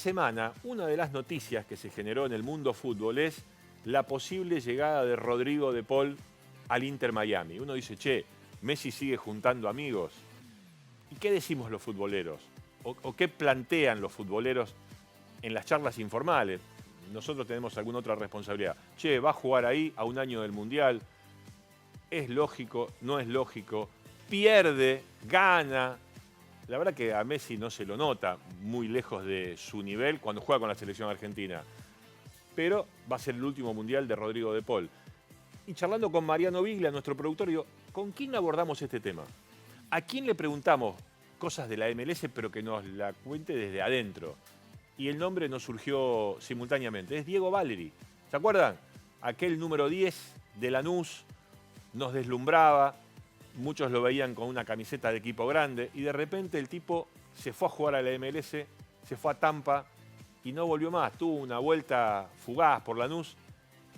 semana, una de las noticias que se generó en el mundo fútbol es la posible llegada de Rodrigo de Paul al Inter Miami. Uno dice, che, Messi sigue juntando amigos. ¿Y qué decimos los futboleros? ¿O qué plantean los futboleros en las charlas informales? Nosotros tenemos alguna otra responsabilidad. Che, va a jugar ahí a un año del Mundial. ¿Es lógico? ¿No es lógico? ¿Pierde? ¿Gana? La verdad que a Messi no se lo nota muy lejos de su nivel cuando juega con la selección argentina. Pero va a ser el último Mundial de Rodrigo de Paul. Y charlando con Mariano Viglia, nuestro productor, digo, ¿con quién abordamos este tema? ¿A quién le preguntamos cosas de la MLS pero que nos la cuente desde adentro? Y el nombre nos surgió simultáneamente. Es Diego Valeri. ¿Se acuerdan? Aquel número 10 de Lanús nos deslumbraba. Muchos lo veían con una camiseta de equipo grande. Y de repente el tipo se fue a jugar a la MLS, se fue a Tampa y no volvió más. Tuvo una vuelta fugaz por Lanús,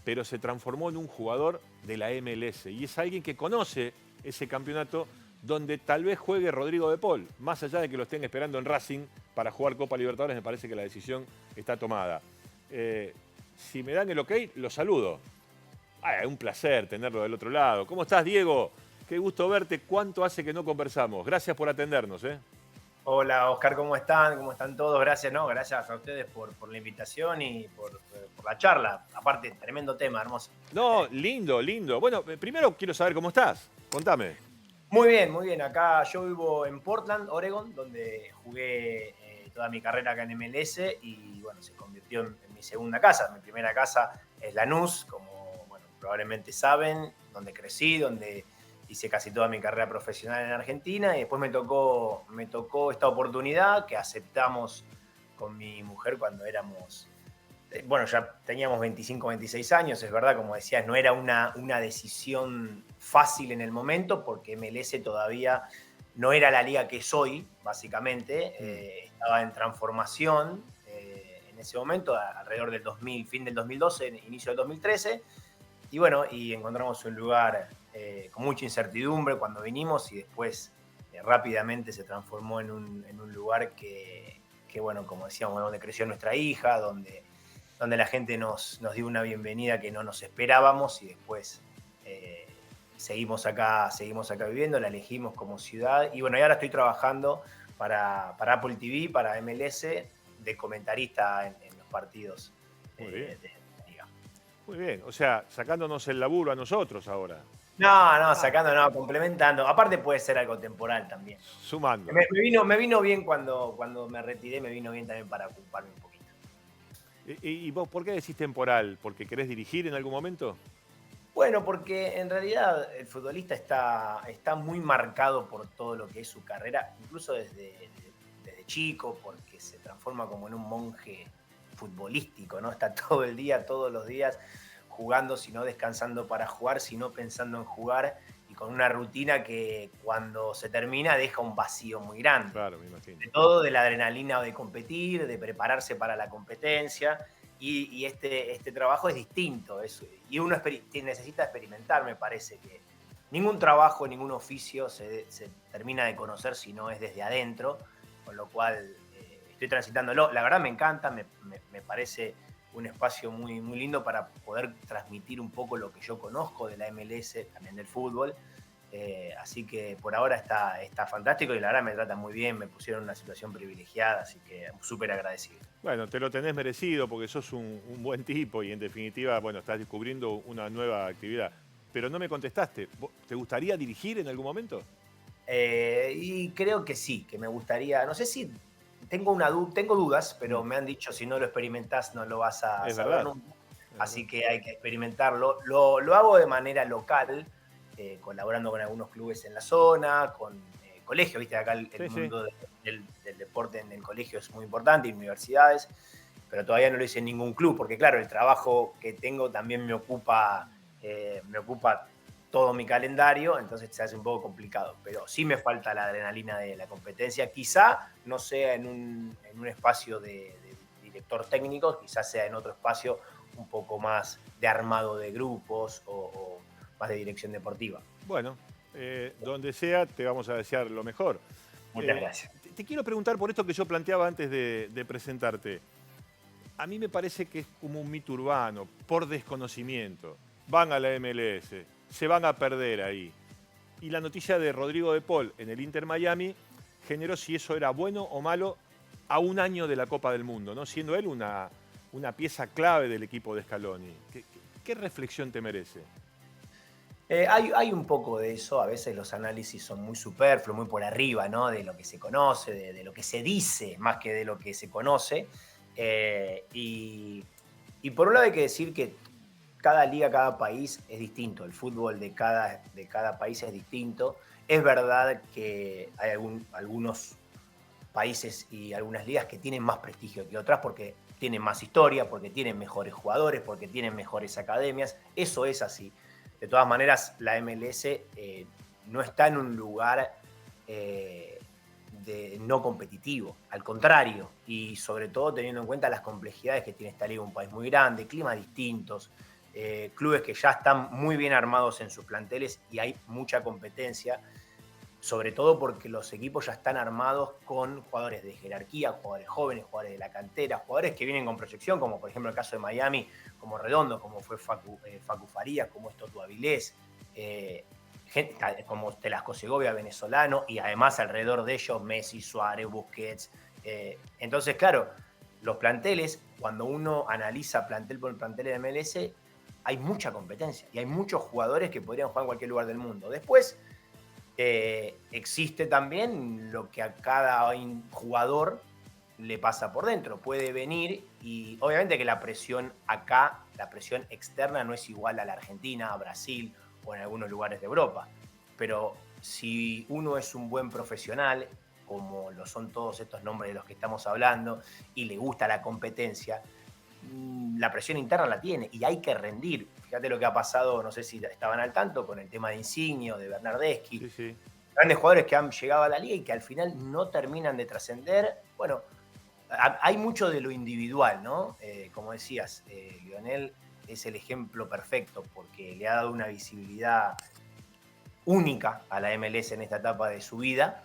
pero se transformó en un jugador de la MLS. Y es alguien que conoce ese campeonato donde tal vez juegue Rodrigo de Paul. Más allá de que lo estén esperando en Racing para jugar Copa Libertadores, me parece que la decisión está tomada. Si me dan el ok, lo saludo. Es un placer tenerlo del otro lado. ¿Cómo estás, Diego? Qué gusto verte. ¿Cuánto hace que no conversamos? Gracias por atendernos, ¿eh? Hola, Oscar, ¿cómo están? ¿Cómo están todos? Gracias, ¿no? Gracias a ustedes por la invitación y por la charla. Aparte, tremendo tema, hermoso. No, lindo, lindo. Bueno, primero quiero saber cómo estás. Contame. Muy bien, muy bien. Acá yo vivo en Portland, Oregon, donde jugué toda mi carrera acá en MLS y, bueno, se convirtió en mi segunda casa. Mi primera casa es Lanús, como, bueno, probablemente saben, donde crecí, donde hice casi toda mi carrera profesional en Argentina y después me tocó esta oportunidad que aceptamos con mi mujer cuando éramos, bueno, ya teníamos 25, 26 años, es verdad, como decías, no era una decisión fácil en el momento porque MLS todavía no era la liga que es hoy, básicamente, estaba en transformación en ese momento, alrededor del 2000, fin del 2012, inicio del 2013, y bueno, y encontramos un lugar con mucha incertidumbre cuando vinimos y después rápidamente se transformó en un lugar que, bueno, como decíamos, donde creció nuestra hija, donde la gente nos dio una bienvenida que no nos esperábamos y después seguimos acá viviendo, la elegimos como ciudad y bueno, y ahora estoy trabajando para Apple TV, para MLS, de comentarista en los partidos de la liga. Muy bien, o sea, sacándonos el laburo a nosotros ahora. No, sacando, no, complementando. Aparte puede ser algo temporal también. Sumando. Me vino bien cuando me retiré, me vino bien también para ocuparme un poquito. ¿Y vos por qué decís temporal? ¿Porque querés dirigir en algún momento? Bueno, porque en realidad el futbolista está muy marcado por todo lo que es su carrera, incluso desde chico, porque se transforma como en un monje futbolístico, ¿no? Está todo el día, todos los días jugando, sino descansando para jugar, sino pensando en jugar y con una rutina que cuando se termina deja un vacío muy grande. Claro, me imagino. De todo, de la adrenalina de competir, de prepararse para la competencia. Y este trabajo es distinto. Y uno necesita experimentar, me parece que ningún trabajo, ningún oficio se termina de conocer si no es desde adentro, con lo cual estoy transitándolo. La verdad me encanta, me parece un espacio muy, muy lindo para poder transmitir un poco lo que yo conozco de la MLS, también del fútbol. Así que por ahora está fantástico y la verdad me tratan muy bien, me pusieron en una situación privilegiada, así que súper agradecido. Bueno, te lo tenés merecido porque sos un buen tipo y en definitiva, bueno, estás descubriendo una nueva actividad. Pero no me contestaste. ¿Te gustaría dirigir en algún momento? Y creo que sí, que me gustaría, no sé si tengo dudas, pero me han dicho si no lo experimentás no lo vas a Es saber verdad. nunca. Así que hay que experimentarlo. Lo hago de manera local, colaborando con algunos clubes en la zona, con colegios, viste, acá el Sí, sí. mundo del deporte en el colegio es muy importante, y universidades, pero todavía no lo hice en ningún club, porque claro, el trabajo que tengo también me ocupa todo mi calendario, entonces se hace un poco complicado, pero sí me falta la adrenalina de la competencia, quizá no sea en un espacio de director técnico, quizás sea en otro espacio un poco más de armado de grupos o más de dirección deportiva. Bueno, donde sea te vamos a desear lo mejor. Muchas gracias. te quiero preguntar por esto que yo planteaba antes de presentarte. A mí me parece que es como un mito urbano, por desconocimiento. Van a la MLS, se van a perder ahí. Y la noticia de Rodrigo de Paul en el Inter Miami generó si eso era bueno o malo a un año de la Copa del Mundo, ¿no? Siendo él una pieza clave del equipo de Scaloni. ¿Qué reflexión te merece? Hay un poco de eso, a veces los análisis son muy superfluos, muy por arriba, ¿no? De lo que se conoce, de lo que se dice, más que de lo que se conoce. Y por un lado hay que decir que cada liga, cada país es distinto, el fútbol de cada país es distinto. Es verdad que hay algunos países y algunas ligas que tienen más prestigio que otras porque tienen más historia, porque tienen mejores jugadores, porque tienen mejores academias. Eso es así. De todas maneras, la MLS no está en un lugar no competitivo, al contrario, y sobre todo teniendo en cuenta las complejidades que tiene esta liga, un país muy grande, climas distintos, clubes que ya están muy bien armados en sus planteles y hay mucha competencia, sobre todo porque los equipos ya están armados con jugadores de jerarquía, jugadores jóvenes, jugadores de la cantera, jugadores que vienen con proyección, como por ejemplo el caso de Miami, como Redondo, como fue Facu Farías, como es Toto Avilés, como Telasco Segovia, venezolano, y además alrededor de ellos Messi, Suárez, Busquets. Entonces, claro, los planteles, cuando uno analiza plantel por plantel de MLS, hay mucha competencia y hay muchos jugadores que podrían jugar en cualquier lugar del mundo. Después, existe también lo que a cada jugador le pasa por dentro. Puede venir y obviamente que la presión acá, la presión externa no es igual a la Argentina, a Brasil o en algunos lugares de Europa. Pero si uno es un buen profesional, como lo son todos estos nombres de los que estamos hablando, y le gusta la competencia, la presión interna la tiene y hay que rendir. Fíjate lo que ha pasado, no sé si estaban al tanto, con el tema de Insigne o de Bernardeschi. Sí, sí. Grandes jugadores que han llegado a la liga y que al final no terminan de trascender. Bueno, hay mucho de lo individual, ¿no? Como decías, Lionel es el ejemplo perfecto porque le ha dado una visibilidad única a la MLS en esta etapa de su vida,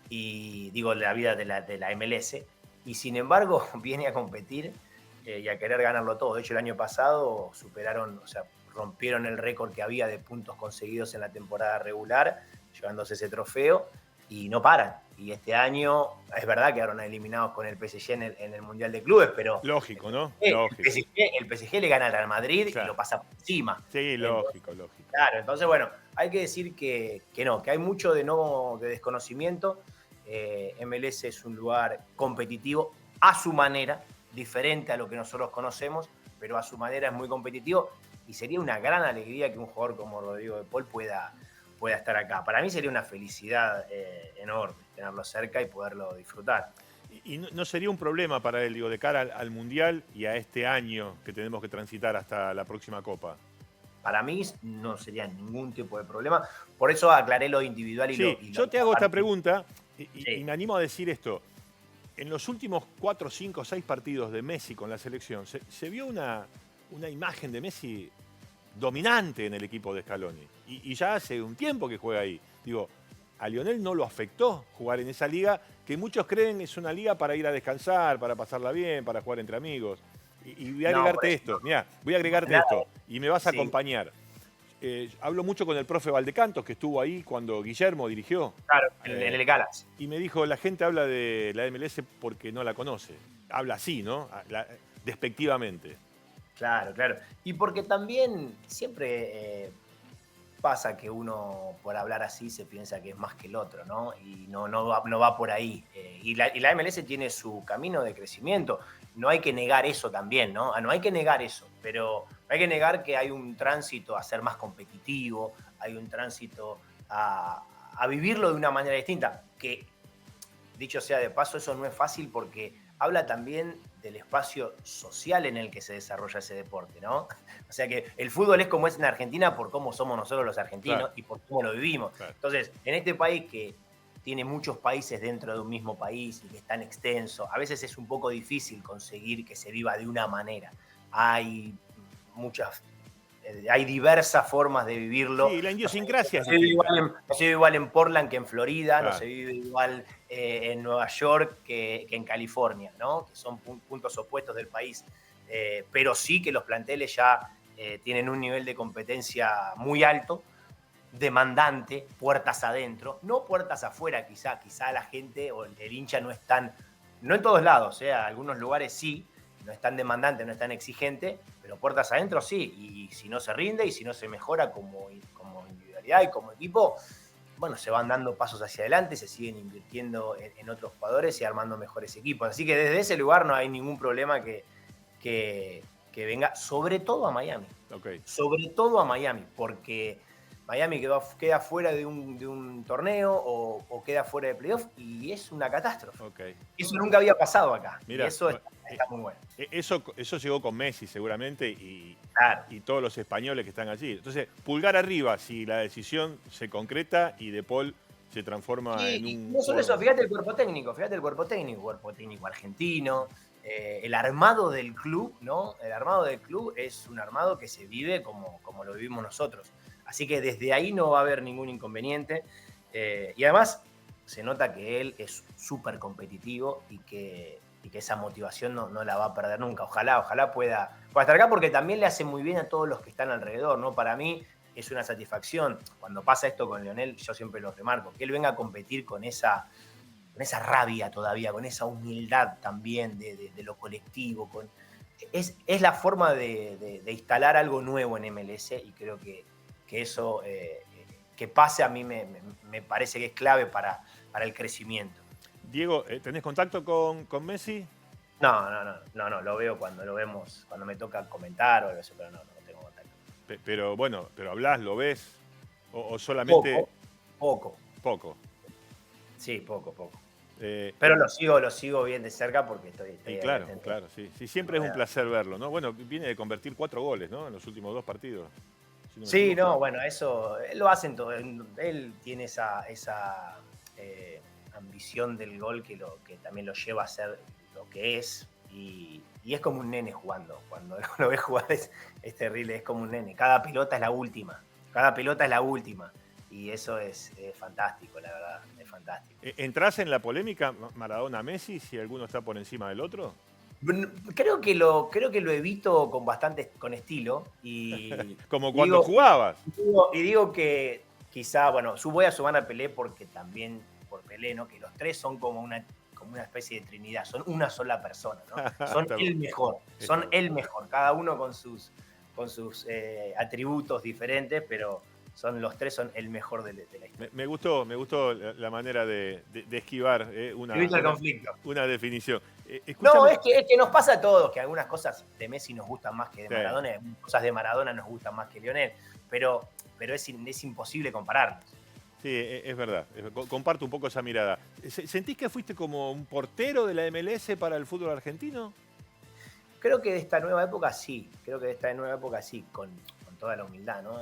y digo, la vida de la MLS, y sin embargo viene a competir y a querer ganarlo todo. De hecho, el año pasado superaron, o sea, rompieron el récord que había de puntos conseguidos en la temporada regular, llevándose ese trofeo, y no paran. Y este año, es verdad, quedaron eliminados con el PSG en el Mundial de Clubes, pero... Lógico, ¿no? Lógico. El PSG le gana al Real Madrid, claro, y lo pasa por encima. Sí, lógico, lógico. Claro, entonces, bueno, hay que decir que no, que hay mucho de desconocimiento. MLS es un lugar competitivo a su manera, diferente a lo que nosotros conocemos, pero a su manera es muy competitivo y sería una gran alegría que un jugador como Rodrigo de Paul pueda estar acá. Para mí sería una felicidad enorme tenerlo cerca y poderlo disfrutar. Y no sería un problema para él, digo, de cara al Mundial y a este año que tenemos que transitar hasta la próxima Copa. Para mí no sería ningún tipo de problema. Por eso aclaré lo individual yo te hago esta pregunta y me animo a decir esto. En los últimos 4, 5, 6 partidos de Messi con la selección, se vio una imagen de Messi dominante en el equipo de Scaloni. Y ya hace un tiempo que juega ahí. Digo, a Lionel no lo afectó jugar en esa liga, que muchos creen es una liga para ir a descansar, para pasarla bien, para jugar entre amigos. Y voy a agregarte esto, mirá, voy a agregarte esto, y me vas a acompañar. Hablo mucho con el profe Valdecantos, que estuvo ahí cuando Guillermo dirigió. Claro, en el Galaxy. Y me dijo, la gente habla de la MLS porque no la conoce. Habla así, ¿no? Despectivamente. Claro, claro. Y porque también siempre pasa que uno, por hablar así, se piensa que es más que el otro, ¿no? Y no va por ahí. Y la MLS tiene su camino de crecimiento. No hay que negar eso también, ¿no? No hay que negar eso, pero no hay que negar que hay un tránsito a ser más competitivo, hay un tránsito a vivirlo de una manera distinta. Que, dicho sea de paso, eso no es fácil porque habla también del espacio social en el que se desarrolla ese deporte, ¿no? O sea que el fútbol es como es en Argentina por cómo somos nosotros los argentinos, claro, y por cómo lo vivimos. Claro. Entonces, en este país que tiene muchos países dentro de un mismo país y que es tan extenso, a veces es un poco difícil conseguir que se viva de una manera. Hay muchas hay diversas formas de vivirlo. Sí, la idiosincrasia es No se vive distinta. no se vive igual en Portland que en Florida, Claro. no se vive igual en Nueva York que en California, ¿no? Que son puntos opuestos del país. Pero sí que los planteles ya tienen un nivel de competencia muy alto, demandante, puertas adentro, no puertas afuera quizá la gente o el hincha no es tan, no en todos lados, algunos lugares sí, no es tan demandante, no es tan exigente, pero puertas adentro sí, y si no se rinde y si no se mejora como individualidad y como equipo, bueno, se van dando pasos hacia adelante, se siguen invirtiendo en otros jugadores y armando mejores equipos, así que desde ese lugar no hay ningún problema que venga, sobre todo a Miami. Okay. Sobre todo a Miami, porque Miami queda fuera de un torneo o queda fuera de playoff y es una catástrofe. Okay. Eso nunca había pasado acá. Mira, y eso está muy bueno. Eso llegó con Messi seguramente Claro. y todos los españoles que están allí. Entonces, pulgar arriba si la decisión se concreta y De Paul se transforma en un... No solo eso, fíjate el cuerpo técnico argentino, el armado del club, ¿no? El armado del club es un armado que se vive como lo vivimos nosotros. Así que desde ahí no va a haber ningún inconveniente. Y además se nota que él es súper competitivo y que esa motivación no la va a perder nunca. Ojalá pueda estar acá porque también le hace muy bien a todos los que están alrededor, ¿no? Para mí es una satisfacción. Cuando pasa esto con Lionel, yo siempre lo remarco, que él venga a competir con esa rabia todavía, con esa humildad también de lo colectivo. Es la forma de instalar algo nuevo en MLS y creo que eso que pase a mí me parece que es clave para el crecimiento. Diego, ¿tenés contacto con Messi? No, lo veo cuando me toca comentar o algo así, pero no tengo contacto. Pero bueno, pero hablás, lo ves o solamente... Poco. Sí, poco. Pero lo sigo bien de cerca porque estoy claro, sí. Siempre es un placer verlo, ¿no? Bueno, viene de convertir 4 goles, ¿no? En los últimos 2 partidos. Sí, bueno, eso lo hacen todo. Él tiene esa ambición del gol que también lo lleva a ser lo que es. Y es como un nene jugando. Cuando lo ves jugar es terrible, es como un nene. Cada pelota es la última. Y eso es fantástico, la verdad, es fantástico. ¿Entrás en la polémica Maradona-Messi si alguno está por encima del otro? Creo que lo evito con estilo. Y como cuando jugabas. Y digo que quizá, bueno, voy a sumar a Pelé porque también, por Pelé, ¿no? Que los tres son como una especie de trinidad, son una sola persona, ¿no? Son el mejor, cada uno con sus atributos diferentes, pero los tres son el mejor de la historia. Me gustó la manera de esquivar una definición. No, es que nos pasa a todos, que algunas cosas de Messi nos gustan más que de Maradona, algunas cosas de Maradona nos gustan más que Lionel, pero es imposible compararlos. Sí, es verdad. Comparto un poco esa mirada. ¿Sentís que fuiste como un portero de la MLS para el fútbol argentino? Creo que de esta nueva época sí, con toda la humildad, ¿no?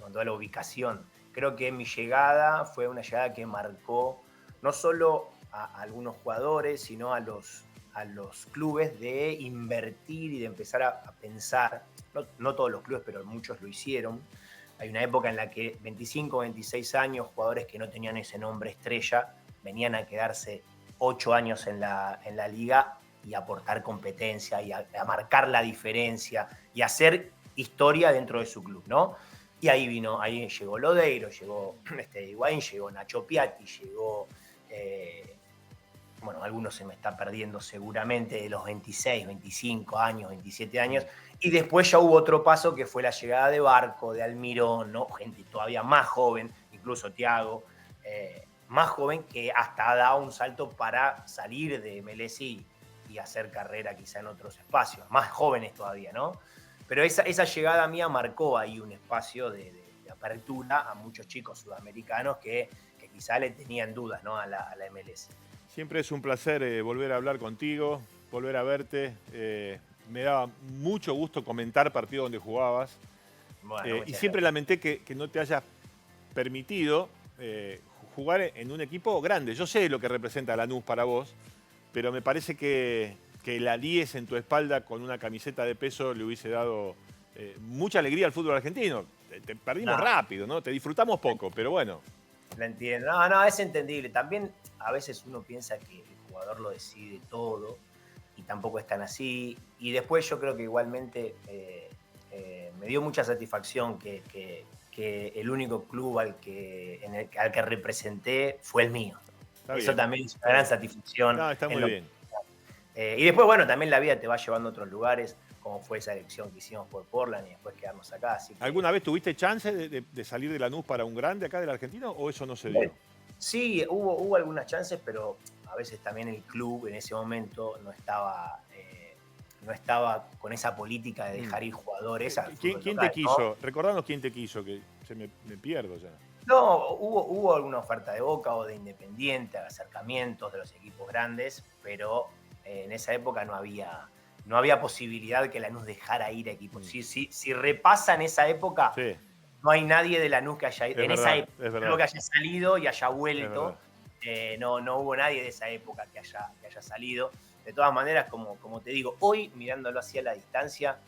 Con toda la ubicación. Creo que mi llegada fue una llegada que marcó no solo a algunos jugadores, sino a los clubes de invertir y de empezar a pensar, no todos los clubes, pero muchos lo hicieron. Hay una época en la que 25, 26 años, jugadores que no tenían ese nombre estrella, venían a quedarse 8 años en la liga y aportar competencia y a marcar la diferencia y hacer historia dentro de su club, ¿no? Y ahí llegó Lodeiro, llegó Higuaín, llegó Nacho Piatti, llegó, bueno, algunos se me está perdiendo seguramente de los 26, 25 años, 27 años, y después ya hubo otro paso que fue la llegada de Barco, de Almirón, ¿no? Gente todavía más joven, incluso Thiago, más joven que hasta ha dado un salto para salir de MLS y hacer carrera quizá en otros espacios, más jóvenes todavía, ¿no? Pero esa llegada mía marcó ahí un espacio de apertura a muchos chicos sudamericanos que quizá le tenían dudas, ¿no? a la MLS. Siempre es un placer volver a hablar contigo, volver a verte. Me daba mucho gusto comentar partidos donde jugabas. Bueno, y siempre lamenté que no te hayas permitido jugar en un equipo grande. Yo sé lo que representa Lanús para vos, pero me parece que la 10 en tu espalda con una camiseta de peso le hubiese dado mucha alegría al fútbol argentino. Te perdimos rápido, ¿no? Te disfrutamos poco, pero bueno. La entiendo. No, es entendible. También a veces uno piensa que el jugador lo decide todo y tampoco es tan así. Y después yo creo que igualmente me dio mucha satisfacción que el único club al que representé fue el mío. Eso también es una gran satisfacción. No, está muy bien. Y después, bueno, también la vida te va llevando a otros lugares, como fue esa elección que hicimos por Portland y después quedarnos acá. Así que, ¿alguna vez tuviste chance de salir de Lanús para un grande acá del argentino o eso no se dio? Sí, hubo algunas chances, pero a veces también el club en ese momento no estaba con esa política de dejar ir jugadores. ¿Quién te quiso? ¿No? Recordanos quién te quiso, que me pierdo ya. No, hubo alguna oferta de Boca o de Independiente, acercamientos de los equipos grandes, pero en esa época no había posibilidad que Lanús dejara ir a equipos. Si repasan esa época, no hay nadie de Lanús que haya ido. En esa época que haya salido y haya vuelto. No hubo nadie de esa época que haya salido. De todas maneras, como te digo, hoy mirándolo hacia la distancia,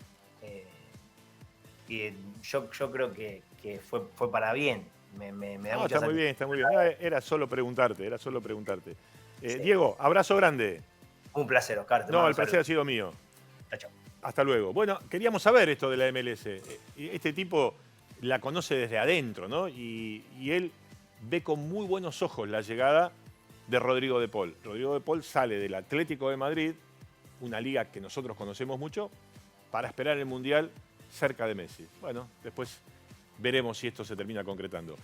yo creo que fue para bien. Me da mucha está muy bien, está muy bien. Era solo preguntarte. Sí. Diego, abrazo grande. Un placer, Oscar. El placer ha sido mío. Chao. Hasta luego. Bueno, queríamos saber esto de la MLS. Este tipo la conoce desde adentro, ¿no? Y él ve con muy buenos ojos la llegada de Rodrigo de Paul. Rodrigo de Paul sale del Atlético de Madrid, una liga que nosotros conocemos mucho, para esperar el Mundial cerca de Messi. Bueno, después veremos si esto se termina concretando.